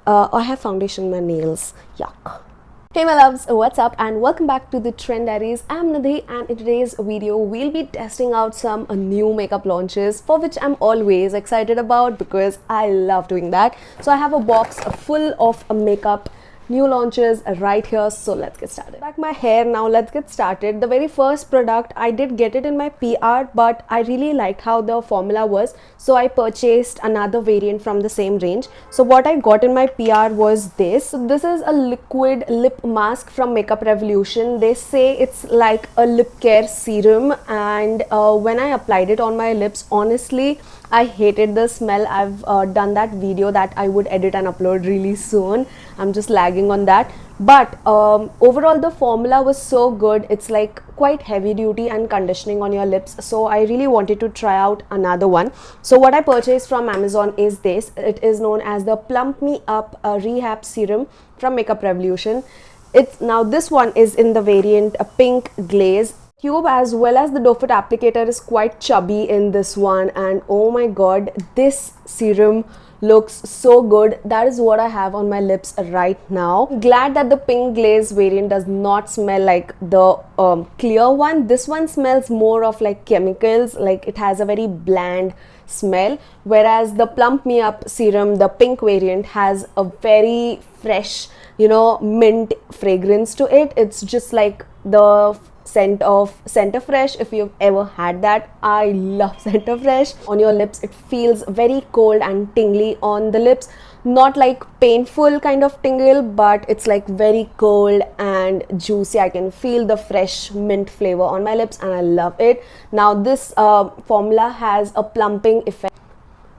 I have foundation in my nails. Yuck. Hey my loves, what's up and welcome back to the Trend Diaries. I'm Nidhi and in today's video we'll be testing out some new makeup launches for which I'm always excited about because I love doing that. So I have a box full of makeup new launches right here, so let's get started. Back my hair now, let's get started. The very first product, I did get it in my PR, but I really liked how the formula was, so I purchased another variant from the same range. So what I got in my PR was this. So this is a liquid lip mask from Makeup Revolution. They say it's like a lip care serum, and when I applied it on my lips, honestly I hated the smell. I've done that video that I would edit and upload really soon. I'm just lagging on that, but overall the formula was so good. It's like quite heavy duty and conditioning on your lips, so I really wanted to try out another one. So what I purchased from Amazon is this. It is known as the Plump Me Up Rehab Serum from Makeup Revolution. It's now this one is in the variant pink glaze. Tube as well as the doe foot applicator is quite chubby in this one, and oh my god, this serum looks so good. That is what I have on my lips right now. Glad that the pink glaze variant does not smell like the clear one. This one smells more of like chemicals, like it has a very bland smell, whereas the Plump Me Up serum, the pink variant, has a very fresh, mint fragrance to it. It's just like the scent of Center Fresh, if you've ever had that. I love Center Fresh. On your lips it feels very cold and tingly on the lips, not like painful kind of tingle, but it's like very cold and juicy. I can feel the fresh mint flavor on my lips and I love it. Now this formula has a plumping effect.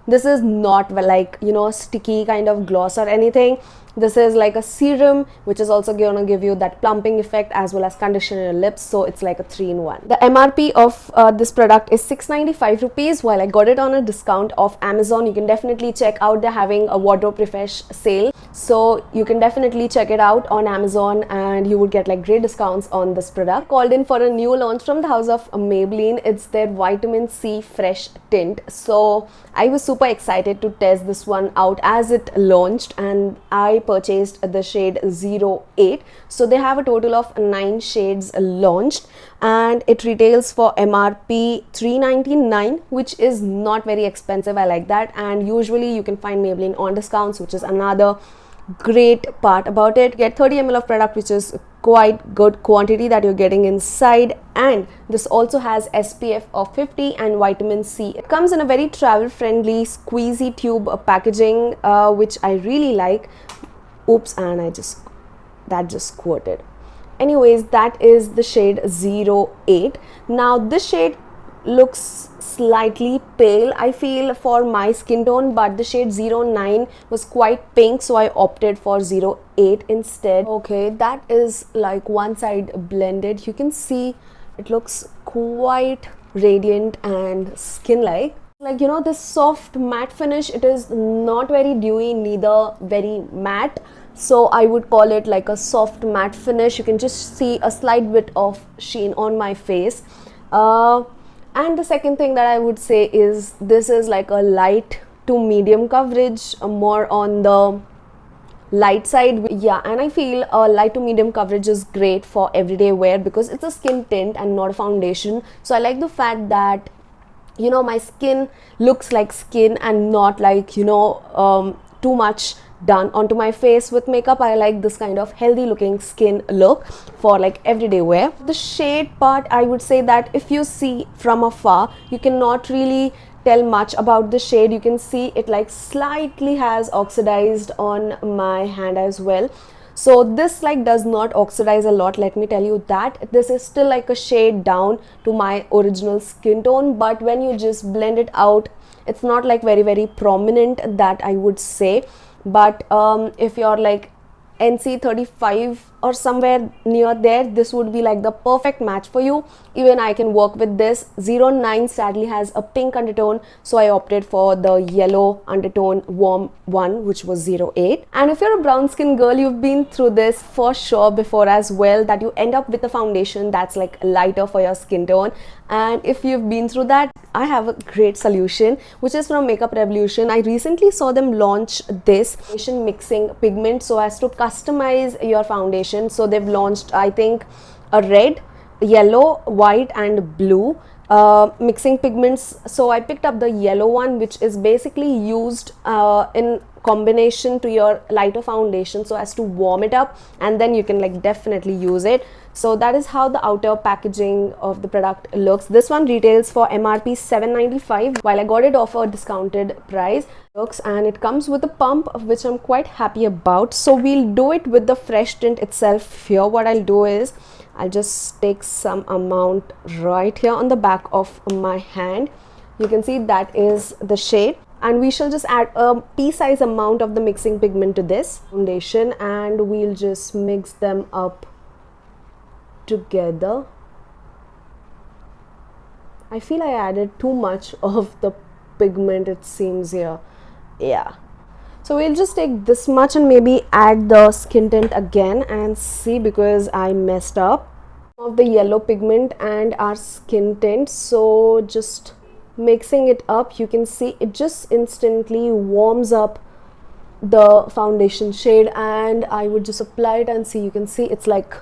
This is not like sticky kind of gloss or anything. This is like a serum which is also going to give you that plumping effect as well as condition your lips, so it's like a 3-in-1. The MRP of this product is 695 rupees. While I got it on a discount of Amazon, you can definitely check out. They're having a wardrobe refresh sale, so you can definitely check it out on Amazon and you would get like great discounts on this product. Called in for a new launch from the house of Maybelline. It's their Vitamin C Fresh Tint. So I was super excited to test this one out as it launched, and I purchased the shade 08. So they have a total of 9 shades launched and it retails for MRP 399, which is not very expensive. I like that, and usually you can find Maybelline on discounts, which is another great part about it. Get 30 ml of product, which is quite good quantity that you're getting inside, and this also has SPF of 50 and vitamin C. It comes in a very travel friendly squeezy tube packaging, which I really like. Oops, and that just squirted. Anyways, that is the shade 08. Now this shade looks slightly pale, I feel, for my skin tone, but the shade 09 was quite pink, so I opted for 08 instead. Okay, that is like one side blended. You can see it looks quite radiant and skin-like. Like, this soft matte finish, it is not very dewy, neither very matte, so I would call it like a soft matte finish. You can just see a slight bit of sheen on my face. And the second thing that I would say is this is like a light to medium coverage, more on the light side. Yeah, and I feel a light to medium coverage is great for everyday wear because it's a skin tint and not a foundation. So I like the fact that my skin looks like skin and not like too much done onto my face with makeup. I like this kind of healthy looking skin look for like everyday wear. The shade part, I would say that if you see from afar, you cannot really tell much about the shade. You can see it like slightly has oxidized on my hand as well. So this like does not oxidize a lot, let me tell you that. This is still like a shade down to my original skin tone, but when you just blend it out, it's not like very prominent, that I would say. But if you're like NC 35 or somewhere near there, this would be like the perfect match for you. Even I can work with this. 09 sadly has a pink undertone, so I opted for the yellow undertone warm one, which was 08. And if you're a brown skin girl, you've been through this for sure before as well, that you end up with a foundation that's like lighter for your skin tone. And if you've been through that, I have a great solution, which is from Makeup Revolution. I recently saw them launch this foundation mixing pigment so as to customize your foundation. So they've launched, I think, a red, yellow, white and blue mixing pigments. So I picked up the yellow one, which is basically used in combination to your lighter foundation so as to warm it up, and then you can like definitely use it. So that is how the outer packaging of the product looks. This one retails for MRP 795, while I got it off a discounted price. And it comes with a pump, which I'm quite happy about. So we'll do it with the fresh tint itself here. What I'll do is I'll just take some amount right here on the back of my hand. You can see that is the shade, and we shall just add a pea-size amount of the mixing pigment to this foundation, and we'll just mix them up together. I feel I added too much of the pigment, it seems here. Yeah, so we'll just take this much and maybe add the skin tint again and see, because I messed up of the yellow pigment and our skin tint. So just mixing it up, you can see it just instantly warms up the foundation shade, and I would just apply it and see, you can see it's like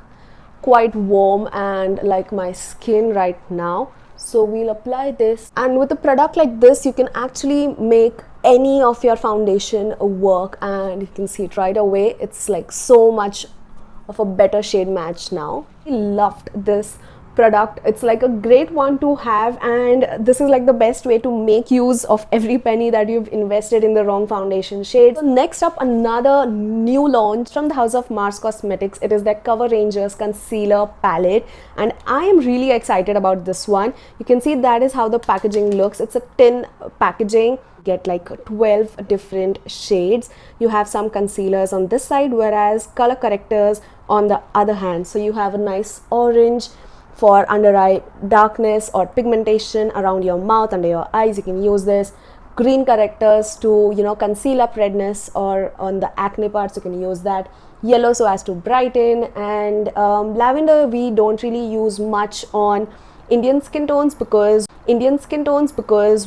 quite warm and like my skin right now. So we'll apply this, and with a product like this you can actually make any of your foundation work, and you can see it right away. It's like so much of a better shade match now. I loved this product. It's like a great one to have, and this is like the best way to make use of every penny that you've invested in the wrong foundation shade. So next up, another new launch from the house of Mars Cosmetics. It is their Cover Rangers concealer palette, and I am really excited about this one. You can see that is how the packaging looks. It's a tin packaging. Get like 12 different shades. You have some concealers on this side, whereas color correctors on the other hand. So you have a nice orange for under eye darkness or pigmentation around your mouth, under your eyes. You can use this. Green correctors to, you know, conceal up redness, or on the acne parts you can use that. Yellow so as to brighten, and lavender we don't really use much on Indian skin tones because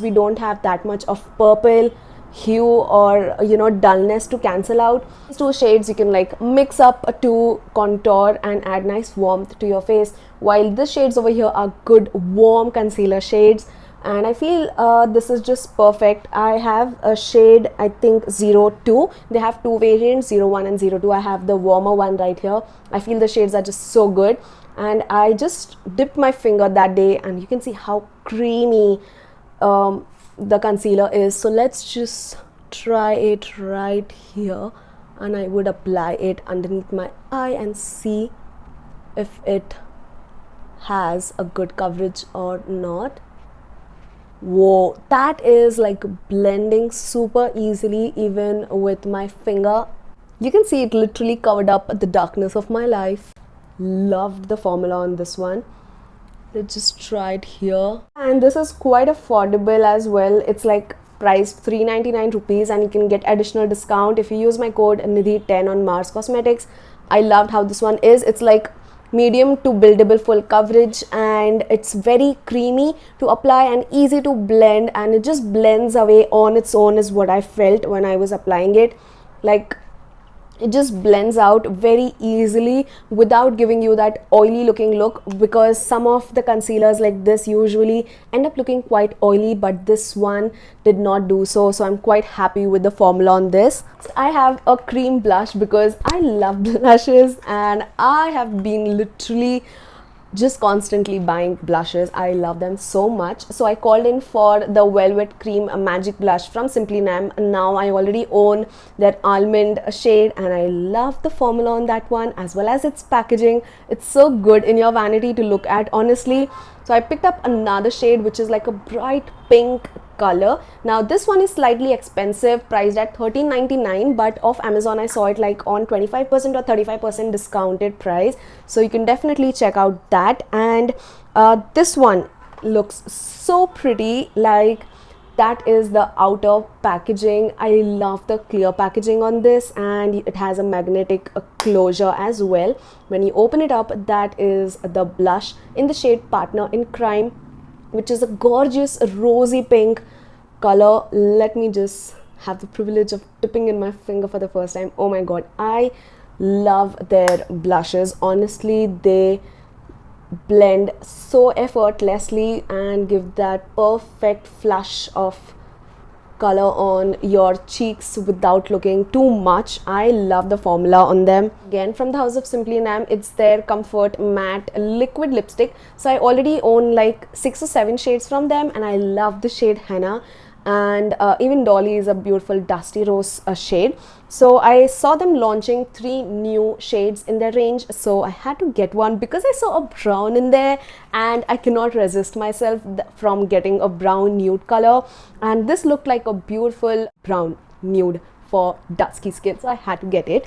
we don't have that much of purple hue or, you know, dullness to cancel out. These two shades you can like mix up to contour and add nice warmth to your face, while these shades over here are good warm concealer shades, and I feel this is just perfect. I have a shade, I think 02. They have two variants, 01 and 02. I have the warmer one right here. I feel the shades are just so good, and I just dipped my finger that day, and you can see how creamy the concealer is. So let's just try it right here, and I would apply it underneath my eye and see if it has a good coverage or not. Whoa, that is like blending super easily even with my finger. You can see it literally covered up the darkness of my life. Loved the formula on this one. Let's just try it here, and this is quite affordable as well. It's like priced 399 rupees, and you can get additional discount if you use my code Nidhi10 on Mars Cosmetics. I loved how this one is. It's like medium to buildable full coverage, and it's very creamy to apply and easy to blend, and it just blends away on its own is what I felt when I was applying it. Like it just blends out very easily without giving you that oily looking look, because some of the concealers like this usually end up looking quite oily, but this one did not do so. So I'm quite happy with the formula on this. So I have a cream blush because I love blushes, and I have been literally just constantly buying blushes. I love them so much. So I called in for the Velvet Cream Magic Blush from Simplynam. Now I already own their almond shade, and I love the formula on that one as well as its packaging. It's so good in your vanity to look at. Honestly, So I picked up another shade which is like a bright pink color. Now this one is slightly expensive, priced at $13.99, but off Amazon I saw it like on 25% or 35% discounted price, so you can definitely check out that. And this one looks so pretty. Like, that is the outer packaging. I love the clear packaging on this, and it has a magnetic closure as well. When you open it up, that is the blush in the shade Partner in Crime, which is a gorgeous rosy pink color. Let me just have the privilege of dipping in my finger for the first time. Oh my god, I love their blushes. Honestly, they blend so effortlessly and give that perfect flush of color on your cheeks without looking too much. I love the formula on them. Again, from the house of Simplynam, it's their Comfort Matte Liquid Lipstick. So I already own like 6 or 7 shades from them, and I love the shade Henna. And even Dolly is a beautiful dusty rose shade. So I saw them launching 3 new shades in their range, so I had to get one because I saw a brown in there and I cannot resist myself from getting a brown nude color, and this looked like a beautiful brown nude for dusky skin, so I had to get it.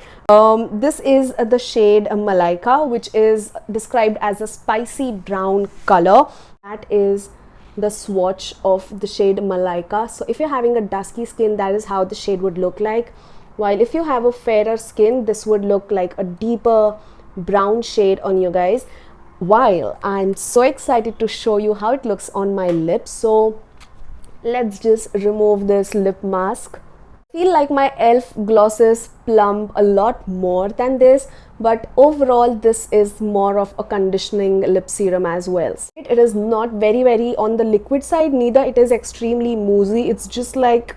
This is the shade Malaika, which is described as a spicy brown color. That is the swatch of the shade Malaika. So if you're having a dusky skin, that is how the shade would look like, while if you have a fairer skin, this would look like a deeper brown shade on you guys. While I'm so excited to show you how it looks on my lips, so let's just remove this lip mask. I feel like my e.l.f. glosses plump a lot more than this, but overall this is more of a conditioning lip serum as well. It is not very on the liquid side, neither it is extremely moussey. It's just like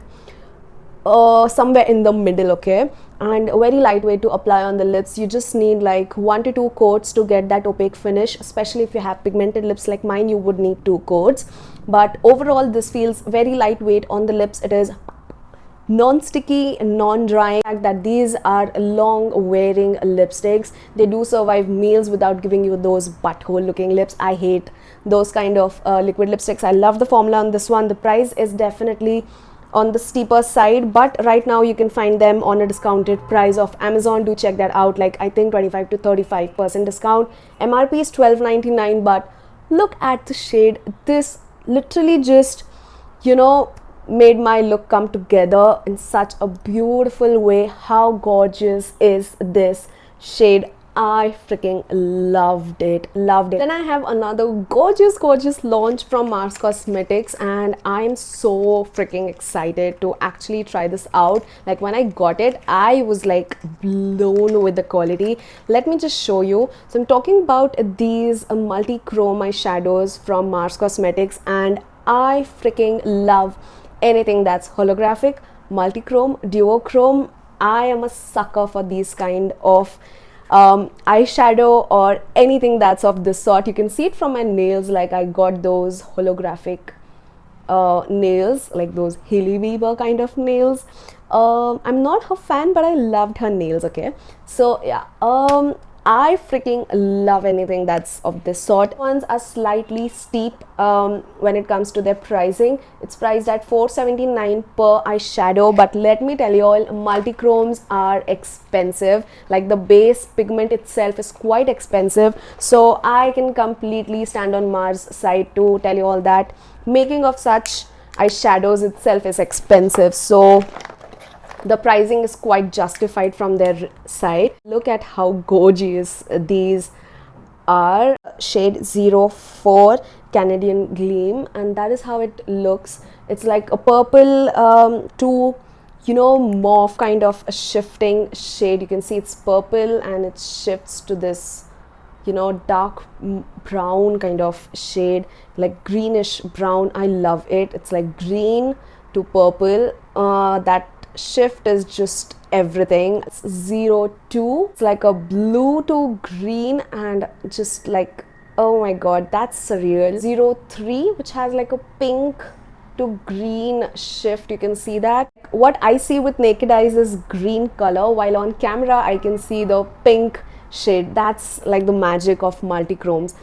somewhere in the middle, okay, and very lightweight to apply on the lips. You just need like 1 to 2 coats to get that opaque finish. Especially if you have pigmented lips like mine, you would need 2 coats, but overall this feels very lightweight on the lips. It is non-sticky, non-drying. The fact that these are long wearing lipsticks, they do survive meals without giving you those butthole looking lips. I hate those kind of liquid lipsticks. I love the formula on this one. The price is definitely on the steeper side, but right now you can find them on a discounted price of Amazon. Do check that out, like I think 25 to 35% discount. MRP is $12.99, but look at the shade. This literally just, you know, made my look come together in such a beautiful way. How gorgeous is this shade? I freaking loved it. Then I have another gorgeous launch from Mars Cosmetics, and I'm so freaking excited to actually try this out. Like, when I got it, I was like blown with the quality. Let me just show you. So I'm talking about these multi-chrome eyeshadows from Mars Cosmetics, and I freaking love anything that's holographic, multi-chrome, duochrome. I am a sucker for these kind of eyeshadow or anything that's of this sort. You can see it from my nails. Like, I got those holographic nails, like those Hailey Bieber kind of nails. I'm not her fan, but I loved her nails, okay? So yeah, I freaking love anything that's of this sort. Ones are slightly steep when it comes to their pricing. It's priced at $4.79 per eyeshadow, but let me tell you all, multi-chromes are expensive. Like, the base pigment itself is quite expensive, so I can completely stand on Mars' side to tell you all that making of such eyeshadows itself is expensive, so the pricing is quite justified from their side. Look at how gorgeous these are. Shade 04 Canadian Gleam, and that is how it looks. It's like a purple to, you know, mauve kind of a shifting shade. You can see it's purple and it shifts to this, you know, dark brown kind of shade, like greenish brown. I love it. It's like green to purple. That shift is just everything. It's 02. It's like a blue to green, and just like, oh my god, that's surreal. 03, which has like a pink to green shift. You can see that. What I see with naked eyes is green color, while on camera I can see the pink shade. That's like the magic of multi-chromes.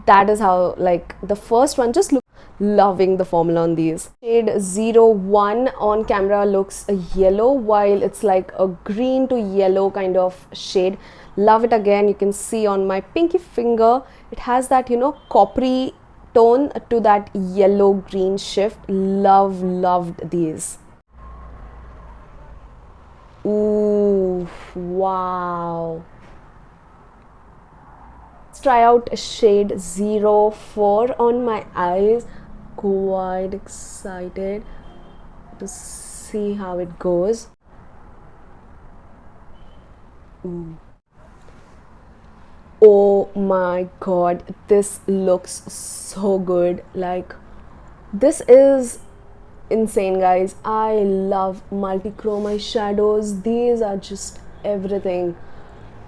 That is how, like, the first one, just look, loving the formula on these. Shade 01 on camera looks a yellow, while it's like a green to yellow kind of shade. Love it. Again, you can see on my pinky finger, it has that, you know, coppery tone to that yellow green shift. Loved these. Ooh, wow. Let's try out shade 04 on my eyes. Quite excited to see how it goes. Oh my god, this looks so good. Like, this is insane, guys. I love multi-chrome eyeshadows. These are just everything.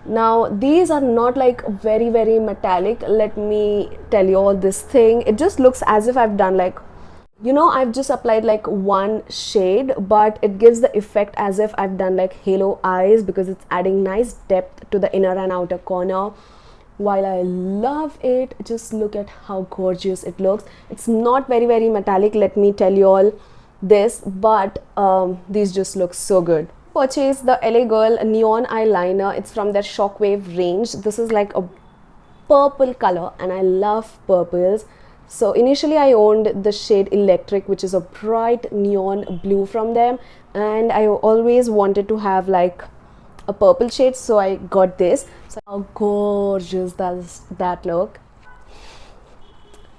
Now, these are not like very metallic. Let me tell you all this thing. It just looks as if I've done like, you know, I've just applied like one shade, but it gives the effect as if I've done like halo eyes, because it's adding nice depth to the inner and outer corner. While I love it, just look at how gorgeous it looks. It's not very metallic, let me tell you all this, but these just look so good. Purchased the LA Girl neon eyeliner. It's from their Shockwave range. This is like a purple color, and I love purples. So initially I owned the shade Electric, which is a bright neon blue from them, and I always wanted to have like a purple shade, so I got this. So how gorgeous does that look?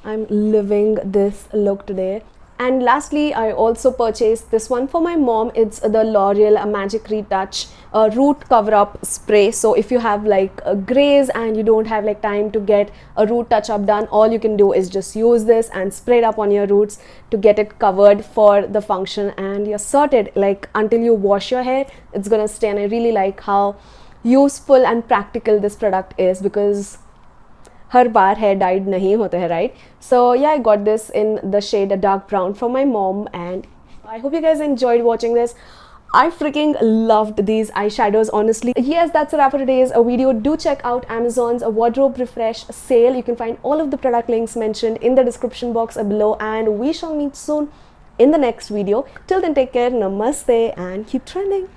I'm living this look today. And lastly, I also purchased this one for my mom. It's the L'Oreal Magic Retouch root cover up spray. So if you have like grays and you don't have like time to get a root touch up done, all you can do is just use this and spray it up on your roots to get it covered for the function, and you're sorted. Like, until you wash your hair, it's gonna stay. And I really like how useful and practical this product is, because her bar hair dyed नहीं होते हैं, right? So yeah, I got this in the shade dark brown for my mom, and I hope you guys enjoyed watching this. I freaking loved these eyeshadows, honestly. Yes, that's a wrap for today's video. Do check out Amazon's wardrobe refresh sale. You can find all of the product links mentioned in the description box below, and we shall meet soon in the next video. Till then, take care, namaste, and keep trending.